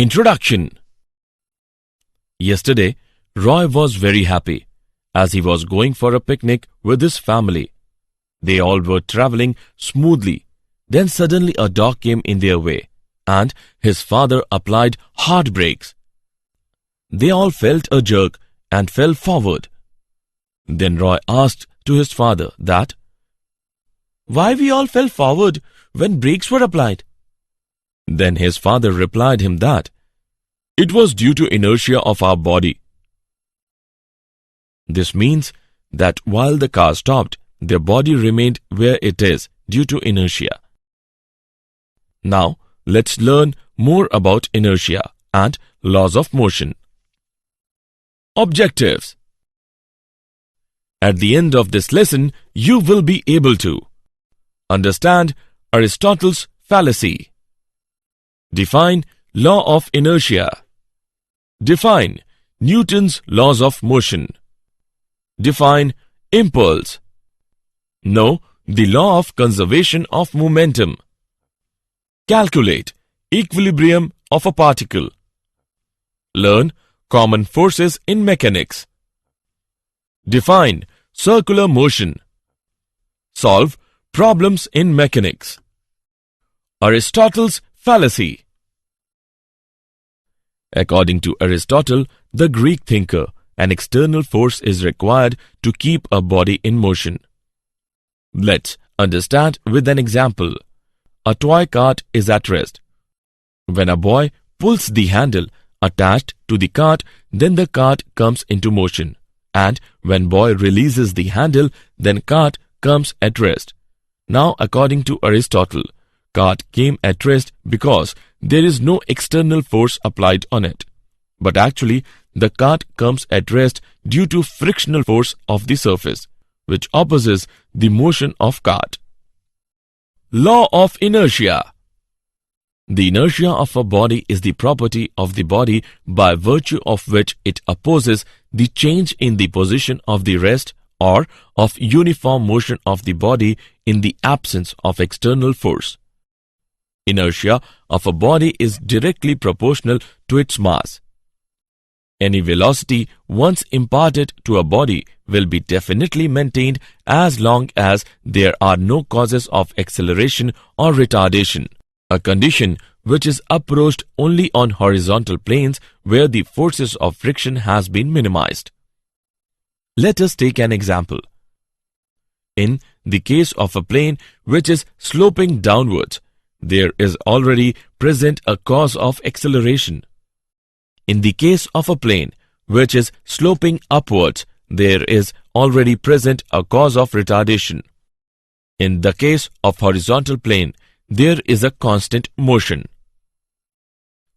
Introduction. Yesterday, Roy was very happy as he was going for a picnic with his family. They all were traveling smoothly. Then suddenly a dog came in their way and his father applied hard brakes. They all felt a jerk and fell forward. Then Roy asked to his father that, "Why we all fell forward when brakes were applied?" Then his father replied him that, "It was due to inertia of our body." This means that while the car stopped, their body remained where it is due to inertia. Now, let's learn more about inertia and laws of motion. Objectives. At the end of this lesson, you will be able to understand Aristotle's fallacy, define law of inertia, define Newton's laws of motion, define impulse, know the law of conservation of momentum, calculate equilibrium of a particle, learn common forces in mechanics, define circular motion, solve problems in mechanics. Aristotle's fallacy. According to Aristotle, the Greek thinker, an external force is required to keep a body in motion. Let's understand with an example. A toy cart is at rest. When a boy pulls the handle attached to the cart, then the cart comes into motion. And when boy releases the handle, then cart comes at rest. Now, according to Aristotle, cart came at rest because there is no external force applied on it. But actually, the cart comes at rest due to frictional force of the surface, which opposes the motion of cart. Law of inertia. The inertia of a body is the property of the body by virtue of which it opposes the change in the position of the rest or of uniform motion of the body in the absence of external force. Inertia of a body is directly proportional to its mass. Any velocity once imparted to a body will be definitely maintained as long as there are no causes of acceleration or retardation, a condition which is approached only on horizontal planes where the forces of friction has been minimized. Let us take an example. In the case of a plane which is sloping downwards, there is already present a cause of acceleration. In the case of a plane which is sloping upwards, there is already present a cause of retardation. In the case of horizontal plane, there is a constant motion.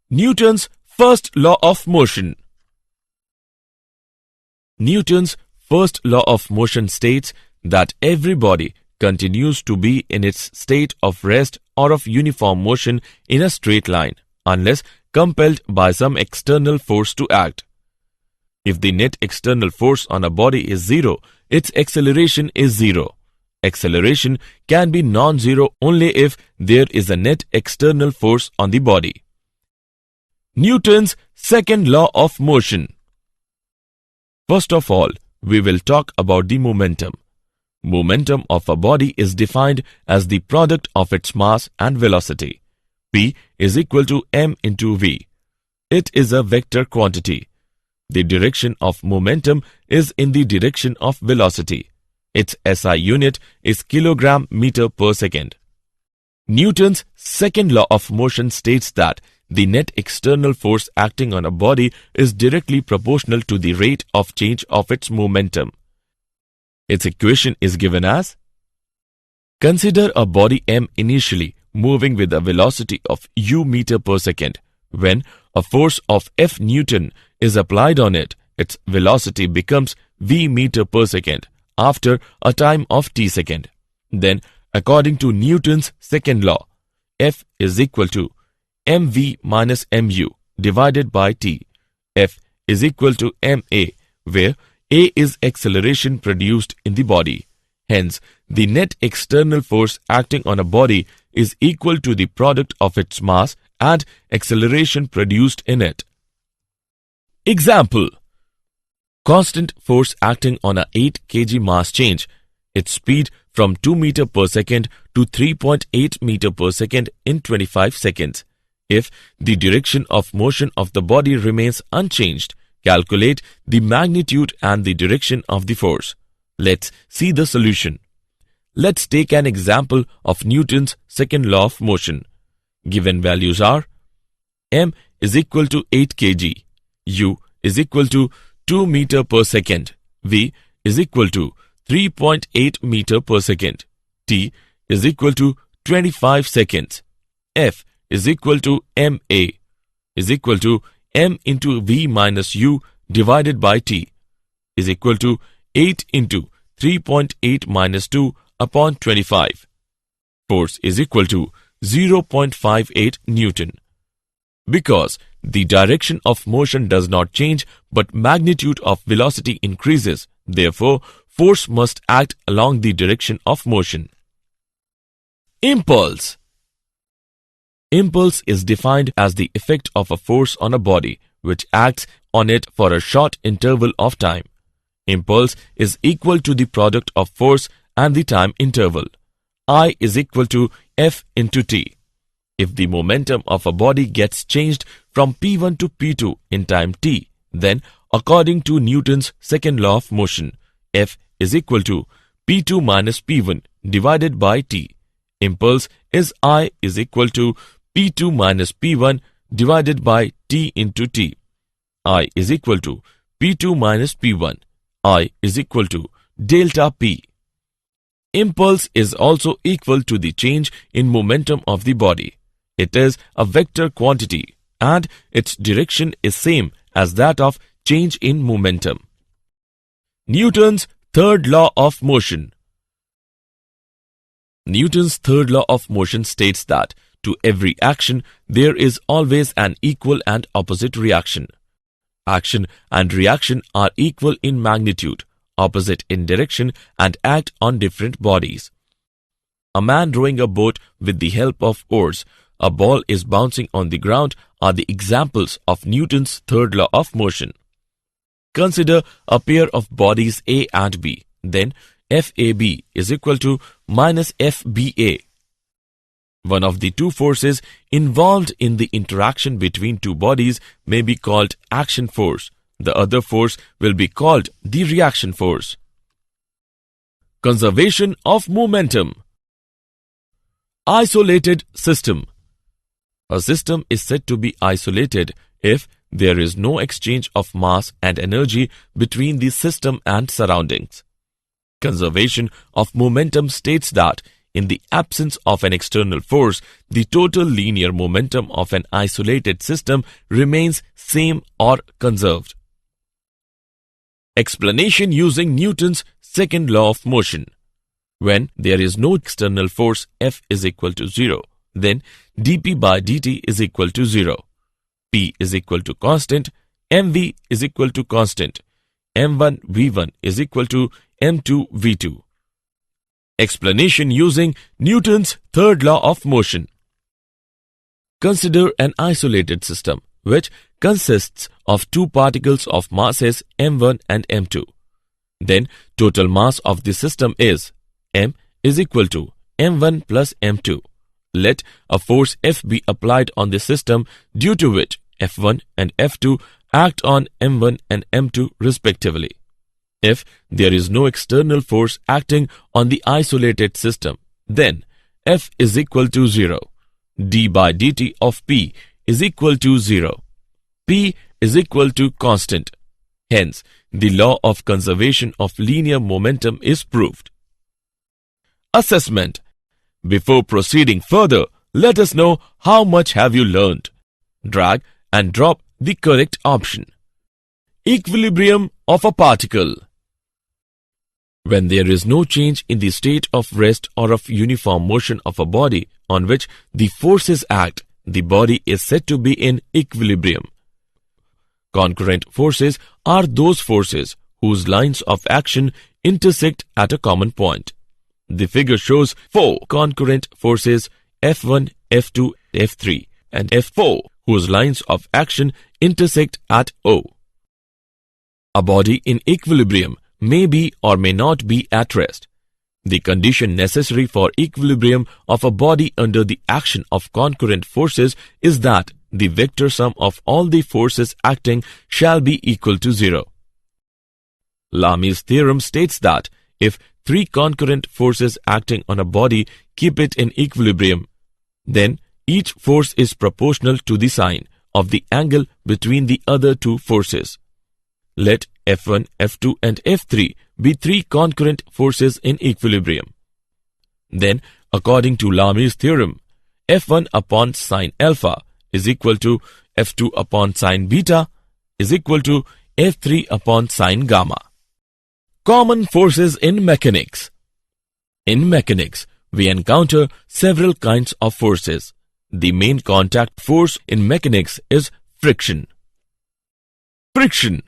Newton's first law of motion. Newton's first law of motion states that every body continues to be in its state of rest or of uniform motion in a straight line, unless compelled by some external force to act. If the net external force on a body is zero, its acceleration is zero. Acceleration can be non-zero only if there is a net external force on the body. Newton's second law of motion. First of all, we will talk about the momentum. Momentum of a body is defined as the product of its mass and velocity. P is equal to m into v. It is a vector quantity. The direction of momentum is in the direction of velocity. Its SI unit is kilogram meter per second. Newton's second law of motion states that the net external force acting on a body is directly proportional to the rate of change of its momentum. Its equation is given as: consider a body m initially moving with a velocity of u meter per second. When a force of F Newton is applied on it, its velocity becomes v meter per second after a time of t second. Then, according to Newton's second law, F is equal to mv minus mu divided by t. F is equal to ma, where a is acceleration produced in the body. Hence, the net external force acting on a body is equal to the product of its mass and acceleration produced in it. Example: constant force acting on a 8 kg mass change its speed from 2 meter per second to 3.8 meter per second in 25 seconds. If the direction of motion of the body remains unchanged, calculate the magnitude and the direction of the force. Let's see the solution. Let's take an example of Newton's second law of motion. Given values are: m is equal to 8 kg, u is equal to 2 meter per second, v is equal to 3.8 meter per second, t is equal to 25 seconds, f is equal to ma is equal to m into v minus u divided by t is equal to 8 into 3.8 minus 2 upon 25. Force is equal to 0.58 Newton. Because the direction of motion does not change but magnitude of velocity increases, therefore force must act along the direction of motion. Impulse. Impulse is defined as the effect of a force on a body which acts on it for a short interval of time. Impulse is equal to the product of force and the time interval. I is equal to F into t. If the momentum of a body gets changed from P1 to P2 in time t, then according to Newton's second law of motion, F is equal to P2 minus P1 divided by t. Impulse is I is equal to P2 minus P1 divided by t into t. I is equal to P2 minus P1. I is equal to delta P. Impulse is also equal to the change in momentum of the body. It is a vector quantity and its direction is same as that of change in momentum. Newton's third law of motion. Newton's third law of motion states that to every action there is always an equal and opposite reaction. Action and reaction are equal in magnitude, opposite in direction, and act on different bodies. A man rowing a boat with the help of oars, a ball is bouncing on the ground are the examples of Newton's third law of motion. Consider a pair of bodies A and B. Then FAB is equal to minus FBA. One of the two forces involved in the interaction between two bodies may be called action force. The other force will be called the reaction force. Conservation of momentum. Isolated system. A system is said to be isolated if there is no exchange of mass and energy between the system and surroundings. Conservation of momentum states that in the absence of an external force, the total linear momentum of an isolated system remains same or conserved. Explanation using Newton's second law of motion. When there is no external force F is equal to 0, then dp by dt is equal to 0. P is equal to constant, mv is equal to constant, m1 v1 is equal to m2 v2. Explanation using Newton's third law of motion. Consider an isolated system which consists of two particles of masses m1 and m2. Then total mass of the system is m is equal to m1 plus m2. Let a force F be applied on the system due to which F1 and F2 act on m1 and m2 respectively. If there is no external force acting on the isolated system, then F is equal to 0. d by dt of P is equal to 0. P is equal to constant. Hence, the law of conservation of linear momentum is proved. Assessment. Before proceeding further, let us know how much have you learned. Drag and drop the correct option. Equilibrium of a particle. When there is no change in the state of rest or of uniform motion of a body on which the forces act, the body is said to be in equilibrium. Concurrent forces are those forces whose lines of action intersect at a common point. The figure shows 4 concurrent forces F1, F2, F3 and F4, whose lines of action intersect at O. A body in equilibrium may be or may not be at rest. The condition necessary for equilibrium of a body under the action of concurrent forces is that the vector sum of all the forces acting shall be equal to 0. Lami's theorem states that if three concurrent forces acting on a body keep it in equilibrium, then each force is proportional to the sine of the angle between the other two forces. Let F1, F2 and F3 be three concurrent forces in equilibrium. Then, according to Lami's theorem, F1 upon sine alpha is equal to F2 upon sine beta is equal to F3 upon sine gamma. Common forces in mechanics. In mechanics, we encounter several kinds of forces. The main contact force in mechanics is friction. Friction.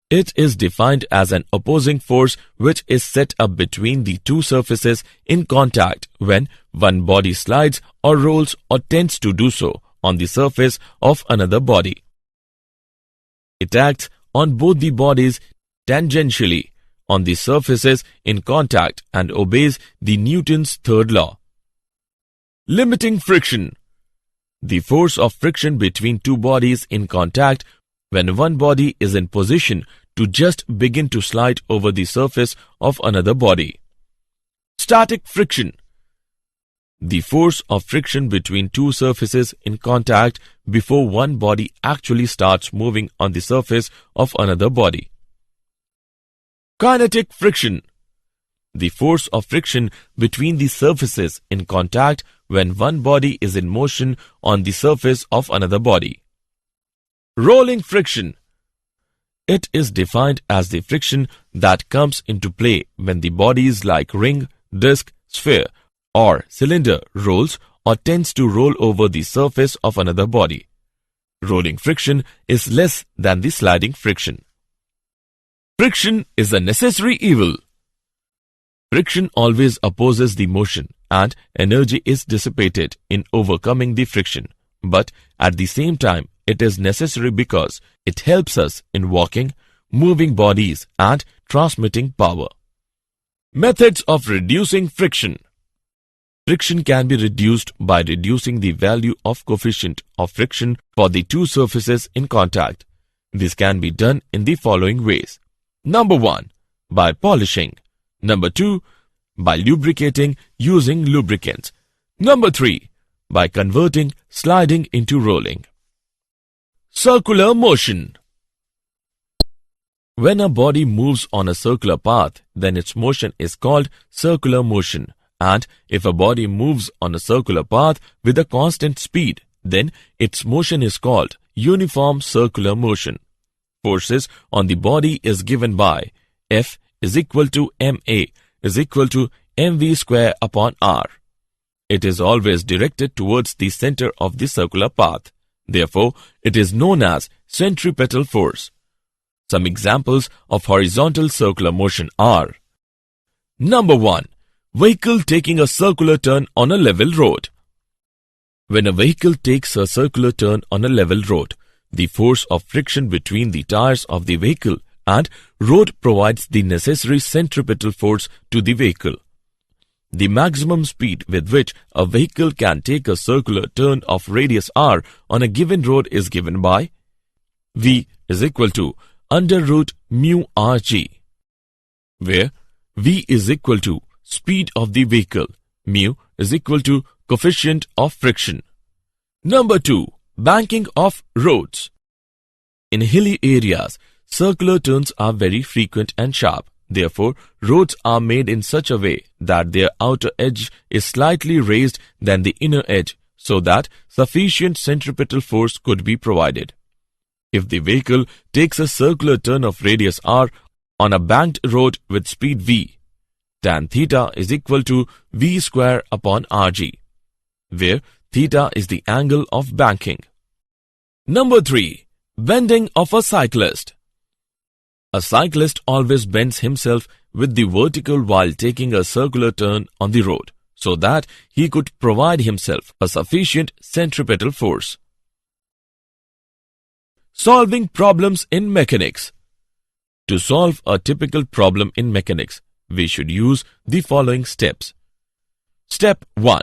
It is defined as an opposing force which is set up between the two surfaces in contact when one body slides or rolls or tends to do so on the surface of another body. It acts on both the bodies tangentially on the surfaces in contact and obeys the Newton's third law. Limiting friction. The force of friction between two bodies in contact when one body is in position to just begin to slide over the surface of another body. Static friction. The force of friction between two surfaces in contact before one body actually starts moving on the surface of another body. Kinetic friction. The force of friction between the surfaces in contact when one body is in motion on the surface of another body. Rolling friction. It is defined as the friction that comes into play when the bodies like ring, disc, sphere, or cylinder rolls or tends to roll over the surface of another body. Rolling friction is less than the sliding friction. Friction is a necessary evil. Friction always opposes the motion and energy is dissipated in overcoming the friction, but at the same time it is necessary because it helps us in walking, moving bodies and transmitting power. Methods of reducing friction. Friction can be reduced by reducing the value of coefficient of friction for the two surfaces in contact. This can be done in the following ways. Number 1. By polishing. Number 2. By lubricating using lubricants. Number 3. By converting sliding into rolling. Circular motion. When a body moves on a circular path, then its motion is called circular motion. And if a body moves on a circular path with a constant speed, then its motion is called uniform circular motion. Forces on the body is given by F is equal to ma is equal to mv square upon r. It is always directed towards the center of the circular path. Therefore, it is known as centripetal force. Some examples of horizontal circular motion are: Number 1. Vehicle taking a circular turn on a level road. When a vehicle takes a circular turn on a level road, the force of friction between the tires of the vehicle and road provides the necessary centripetal force to the vehicle. The maximum speed with which a vehicle can take a circular turn of radius r on a given road is given by V is equal to under root mu rg, where V is equal to speed of the vehicle, mu is equal to coefficient of friction. Number 2. Banking of roads. In hilly areas, circular turns are very frequent and sharp. Therefore, roads are made in such a way that their outer edge is slightly raised than the inner edge, so that sufficient centripetal force could be provided. If the vehicle takes a circular turn of radius r on a banked road with speed v, tan theta is equal to v square upon rg, where theta is the angle of banking. Number 3. Bending of a cyclist. A cyclist always bends himself with the vertical while taking a circular turn on the road, so that he could provide himself a sufficient centripetal force. Solving problems in mechanics. To solve a typical problem in mechanics, we should use the following steps. Step 1.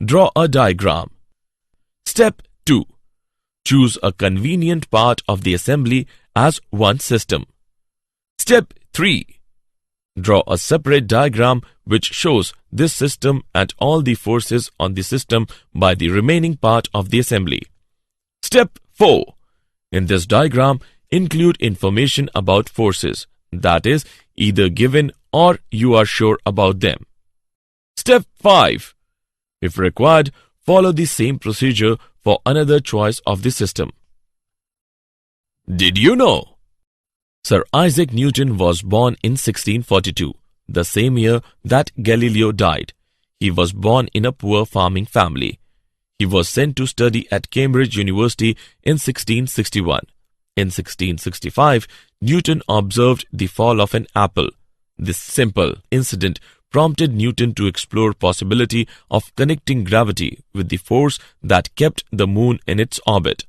Draw a diagram. Step 2. Choose a convenient part of the assembly as one system. Step 3. Draw a separate diagram which shows this system and all the forces on the system by the remaining part of the assembly. Step 4. In this diagram, include information about forces, that is, either given or you are sure about them. Step 5. If required, follow the same procedure for another choice of the system. Did you know? Sir Isaac Newton was born in 1642, the same year that Galileo died. He was born in a poor farming family. He was sent to study at Cambridge University in 1661. In 1665, Newton observed the fall of an apple. This simple incident prompted Newton to explore possibility of connecting gravity with the force that kept the moon in its orbit.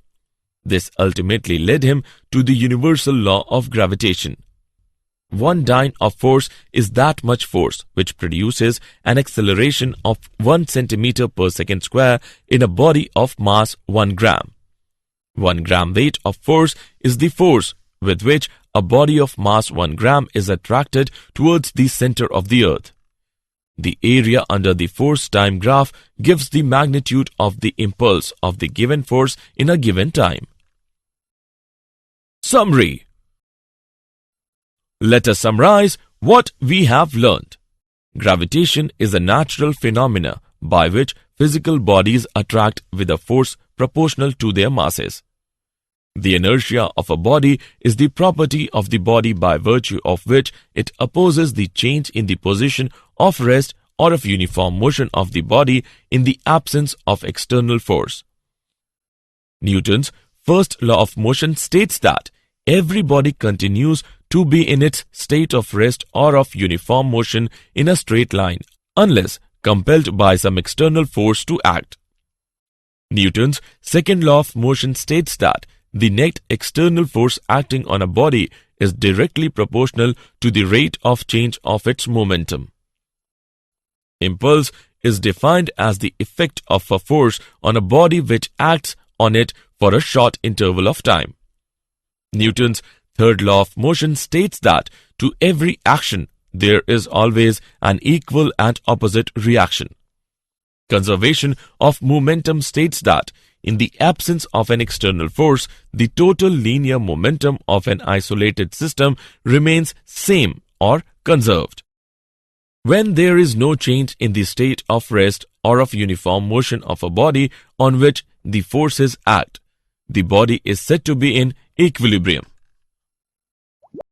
This ultimately led him to the universal law of gravitation. 1 dyne of force is that much force which produces an acceleration of 1 centimeter per second square in a body of mass 1 gram. 1 gram weight of force is the force with which a body of mass 1 gram is attracted towards the center of the earth. The area under the force time graph gives the magnitude of the impulse of the given force in a given time. Summary. Let us summarize what we have learned. Gravitation is a natural phenomena by which physical bodies attract with a force proportional to their masses. The inertia of a body is the property of the body by virtue of which it opposes the change in the position of rest or of uniform motion of the body in the absence of external force. Newton's first law of motion states that every body continues to be in its state of rest or of uniform motion in a straight line unless compelled by some external force to act. Newton's second law of motion states that the net external force acting on a body is directly proportional to the rate of change of its momentum. Impulse is defined as the effect of a force on a body which acts on it for a short interval of time. Newton's third law of motion states that to every action there is always an equal and opposite reaction. Conservation of momentum states that in the absence of an external force, the total linear momentum of an isolated system remains same or conserved. When there is no change in the state of rest or of uniform motion of a body on which the forces act, the body is said to be in equilibrium.